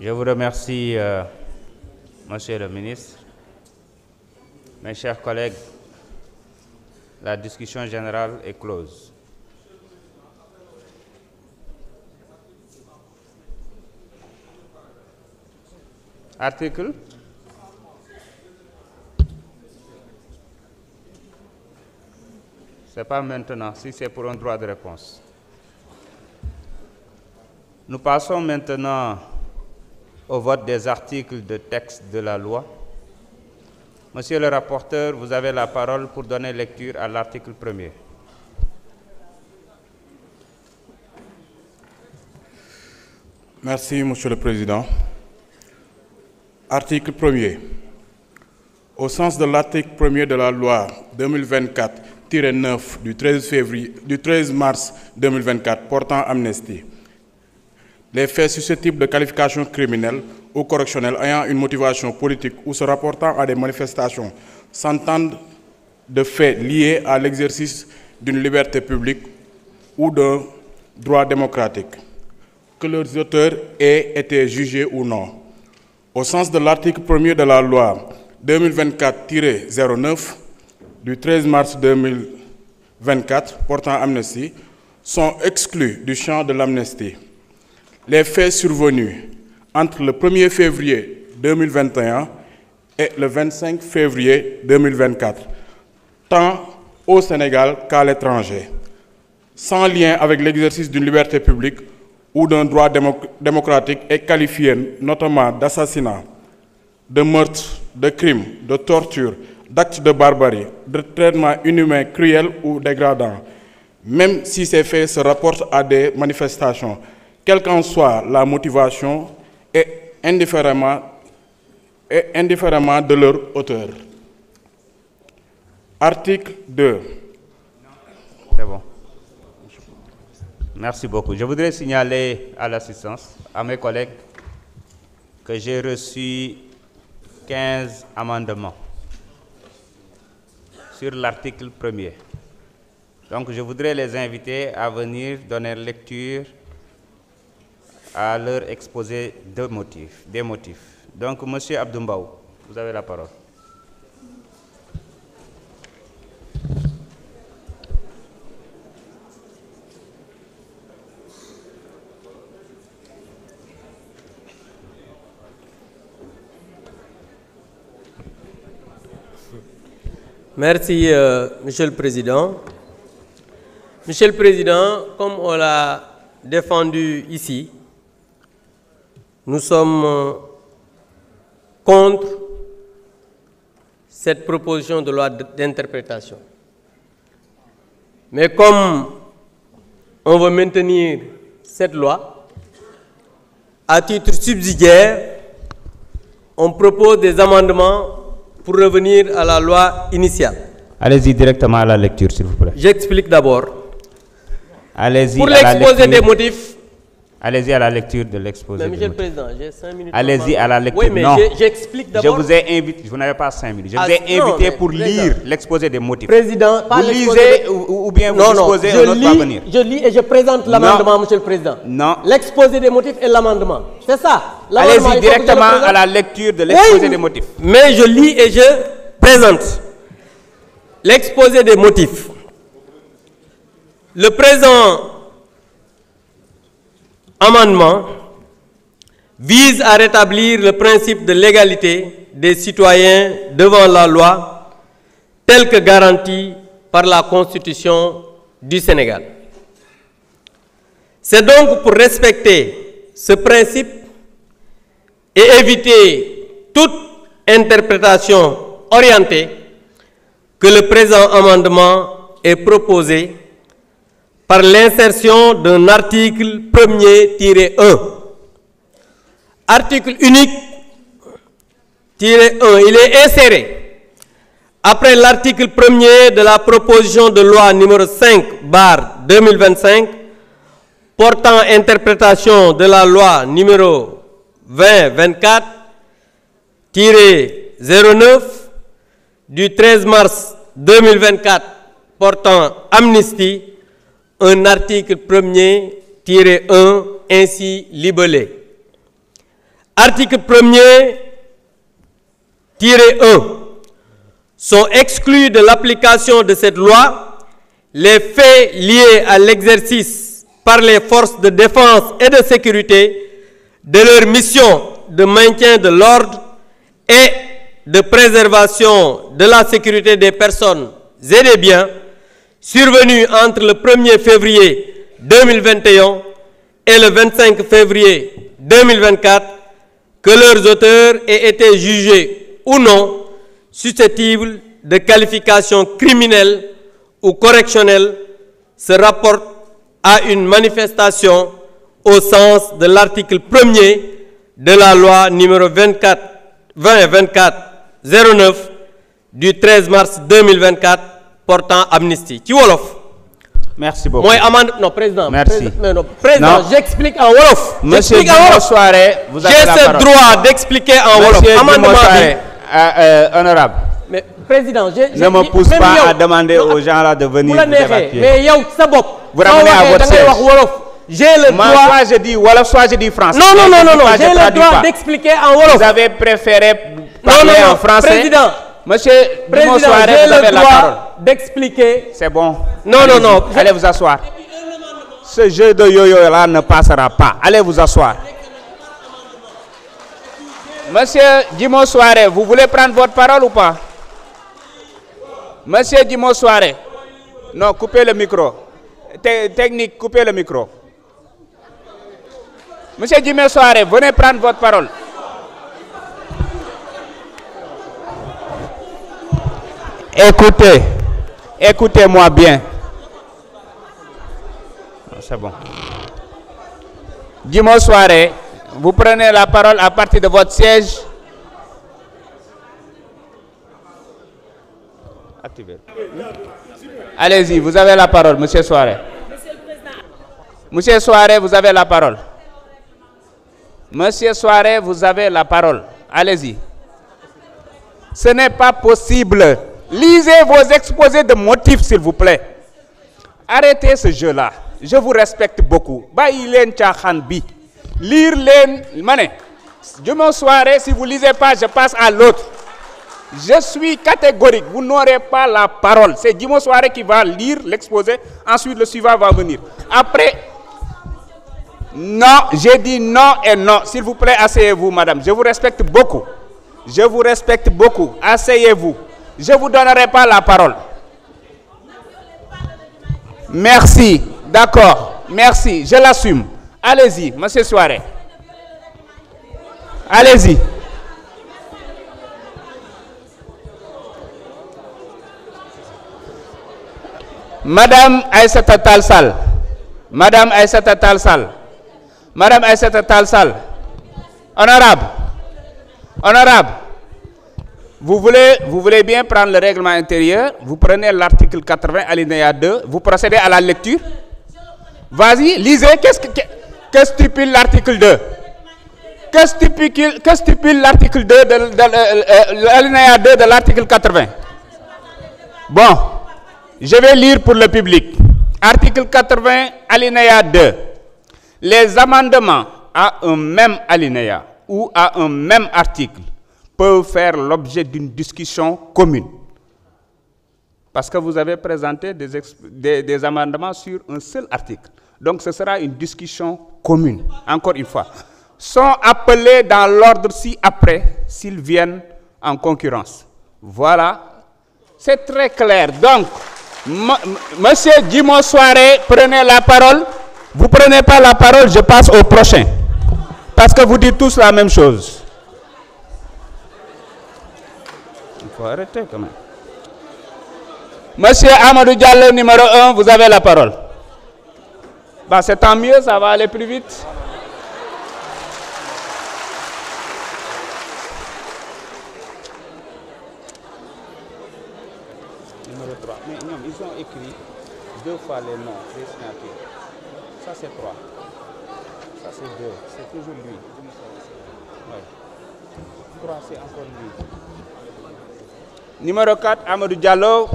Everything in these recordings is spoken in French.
Je vous remercie, Monsieur le ministre. Mes chers collègues, la discussion générale est close. Article. Ce n'est pas maintenant, si c'est pour un droit de réponse. Nous passons maintenant au vote des articles de texte de la loi. Monsieur le rapporteur, vous avez la parole pour donner lecture à l'article 1er. Merci, Monsieur le Président. Article 1er. Au sens de l'article 1er de la loi 2024-9 du 13 mars 2024 portant amnistie, les faits susceptibles de qualification criminelle ou correctionnelle ayant une motivation politique ou se rapportant à des manifestations s'entendent de faits liés à l'exercice d'une liberté publique ou d'un droit démocratique, que leurs auteurs aient été jugés ou non. Au sens de l'article 1er de la loi 2024-09 du 13 mars 2024 portant amnistie, sont exclus du champ de l'amnistie les faits survenus entre le 1er février 2021 et le 25 février 2024, tant au Sénégal qu'à l'étranger, sans lien avec l'exercice d'une liberté publique ou d'un droit démocratique et qualifiés notamment d'assassinat, de meurtre, de crime, de torture, d'actes de barbarie, de traitements inhumains, cruels ou dégradants, même si ces faits se rapportent à des manifestations, quelle qu'en soit la motivation et indifféremment de leur auteur. Article 2. C'est bon. Merci beaucoup. Je voudrais signaler à l'assistance, à mes collègues, que j'ai reçu 15 amendements sur l'article 1er. Donc, je voudrais les inviter à venir donner lecture à leur exposé des motifs. Donc, M. Abdoumbaou, vous avez la parole. Merci, Monsieur le Président. Monsieur le Président, comme on l'a défendu ici, nous sommes contre cette proposition de loi d'interprétation. Mais comme on veut maintenir cette loi, à titre subsidiaire, on propose des amendements pour revenir à la loi initiale. Allez-y directement à la lecture, s'il vous plaît. J'explique d'abord. Allez-y. Pour l'exposé des motifs. Allez-y à la lecture de l'exposé. Monsieur le Président, j'ai 5 minutes. Allez-y à la lecture. Oui, mais j'explique d'abord. Je vous ai invité, vous n'avez pas 5 minutes. Je vous ai invité pour lire l'exposé des motifs. Président, vous lisez ou bien vous exposez un autre parvenir. Je lis et je présente l'amendement, Monsieur le Président. Non. L'exposé des motifs et l'amendement. C'est ça. Allez-y directement à la lecture de l'exposé des motifs. Mais je lis et je présente l'exposé des motifs. Le présent amendement vise à rétablir le principe de l'égalité des citoyens devant la loi tel que garanti par la Constitution du Sénégal. C'est donc pour respecter ce principe et éviter toute interprétation orientée que le présent amendement est proposé par l'insertion d'un article 1er-1. Article unique -1. Il est inséré après l'article 1er de la proposition de loi numéro 5/2025 portant interprétation de la loi numéro 2024-09 du 13 mars 2024 portant amnistie, un article 1er-1 ainsi libellé. Article 1er-1. Sont exclus de l'application de cette loi les faits liés à l'exercice par les forces de défense et de sécurité de leur mission de maintien de l'ordre et de préservation de la sécurité des personnes et des biens survenus entre le 1er février 2021 et le 25 février 2024, que leurs auteurs aient été jugés ou non susceptibles de qualification criminelle ou correctionnelle, se rapporte à une manifestation au sens de l'article 1er de la loi numéro 20-24-09 du 13 mars 2024 portant amnistie. Ci wolof. Merci beaucoup. Moi, non, président. Merci. Président, j'explique en wolof. Monsieur Djimo Souaré, vous avez la parole. J'ai ce droit d'expliquer en wolof. Monsieur Djimo Souaré, honorable. Mais président, ne me pousse pas à demander aux gens là de venir vous évacuer. Mais yow sa bopp. Vous ramenez à votre siège. J'ai le droit. Soit je dis wolof, soit je dis français. Non. J'ai le droit d'expliquer en wolof. Vous avez préféré parler en français. Président. Monsieur Djimo Souaré, vous avez la parole. D'expliquer. C'est bon. Non. Allez vous asseoir. Ce jeu de yo-yo là ne passera pas. Allez vous asseoir. Monsieur Djimo Souaré, vous voulez prendre votre parole ou pas? Monsieur Djimo Souaré. Non, coupez le micro. Technique, coupez le micro. Monsieur Djimo Souaré, venez prendre votre parole. Écoutez-moi bien. C'est bon. Djimo Souaré, vous prenez la parole à partir de votre siège. Activez. Allez-y, vous avez la parole, monsieur Souaré. Monsieur Souaré, vous avez la parole. Monsieur Souaré, vous avez la parole. Allez-y. Ce n'est pas possible. Lisez vos exposés de motifs, s'il vous plaît. Arrêtez ce jeu-là. Je vous respecte beaucoup. Lire les... Djimo Souaré, si vous ne lisez pas, je passe à l'autre. Je suis catégorique. Vous n'aurez pas la parole. C'est Djimo Souaré qui va lire l'exposé. Ensuite, le suivant va venir. Après... Non, j'ai dit non et non. S'il vous plaît, asseyez-vous, madame. Je vous respecte beaucoup. Je vous respecte beaucoup. Asseyez-vous. Je ne vous donnerai pas la parole. Merci. D'accord. Merci. Je l'assume. Allez-y, monsieur Souaré. Allez-y. Madame Aïssata Tall Sall. Madame Aïssata Tall Sall. Madame Aïssata Tall Sall. Honorable. Vous voulez bien prendre le règlement intérieur. Vous prenez l'article 80 alinéa 2. Vous procédez à la lecture. Vas-y, lisez. Que stipule l'article 2? Que stipule l'article 2 de l'alinéa 2 de l'article 80? Bon, je vais lire pour le public. Article 80 alinéa 2. Les amendements à un même alinéa ou à un même article peuvent faire l'objet d'une discussion commune. Parce que vous avez présenté des amendements sur un seul article. Donc ce sera une discussion commune, encore une fois. Sont appelés dans l'ordre ci-après s'ils viennent en concurrence. Voilà, c'est très clair. Donc, monsieur Djimo Souaré, prenez la parole. Vous ne prenez pas la parole, je passe au prochain. Parce que vous dites tous la même chose. Il faut arrêter quand même. Monsieur Amadou Diallo, numéro 1, vous avez la parole. Bah, c'est tant mieux, ça va aller plus vite. Numéro 3. Mais non, ils ont écrit 2 fois les noms, les signatures. Ça, c'est 3. Ça, c'est 2. C'est toujours lui. Ouais. 3, c'est encore lui. Numéro 4, Amadou Diallo.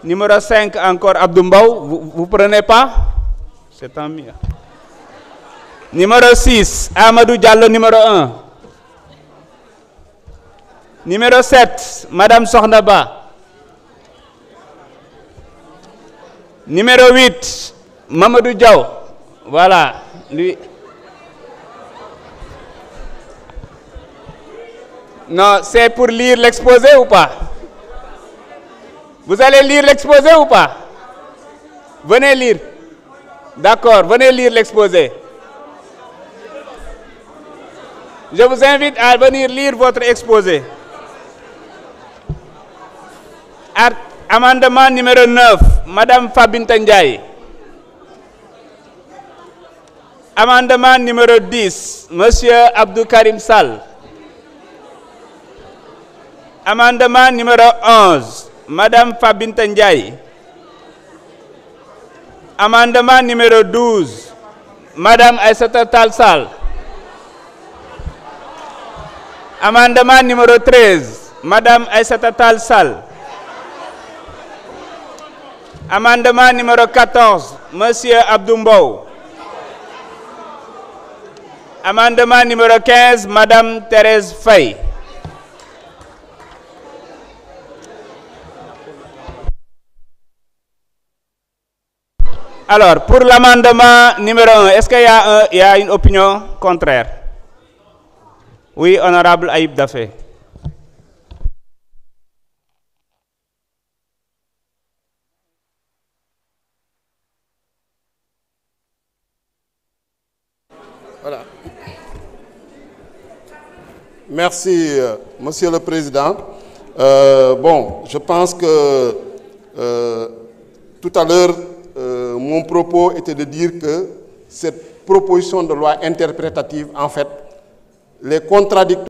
Numéro 5, encore Abdoumbaou. Vous prenez pas? C'est tant mieux. Numéro 6, Amadou Diallo, numéro 1. Numéro 7, Madame Sornaba. Numéro 8, Mamadou Diaw. Voilà, lui. Non, c'est pour lire l'exposé ou pas? Vous allez lire l'exposé ou pas? Venez lire. D'accord, venez lire l'exposé. Je vous invite à venir lire votre exposé. Amendement numéro 9, Madame Fabinta Ndiaye. Amendement numéro 10, Monsieur Abdou Karim Sall. Amendement numéro 11, Madame Fabinta Ndiaye. Amendement numéro 12, Madame Aïssata Tall Sall. Amendement numéro 13, Madame Aïssata Tall Sall. Amendement numéro 14, Monsieur Abdou Mbow. Amendement numéro 15, Madame Thérèse Faye. Alors, pour l'amendement numéro 1, est-ce qu'il y a une opinion contraire? Oui, honorable Aïb Dafé. Voilà. Merci, Monsieur le Président. Bon, je pense que tout à l'heure, mon propos était de dire que cette proposition de loi interprétative, en fait, les contradictoires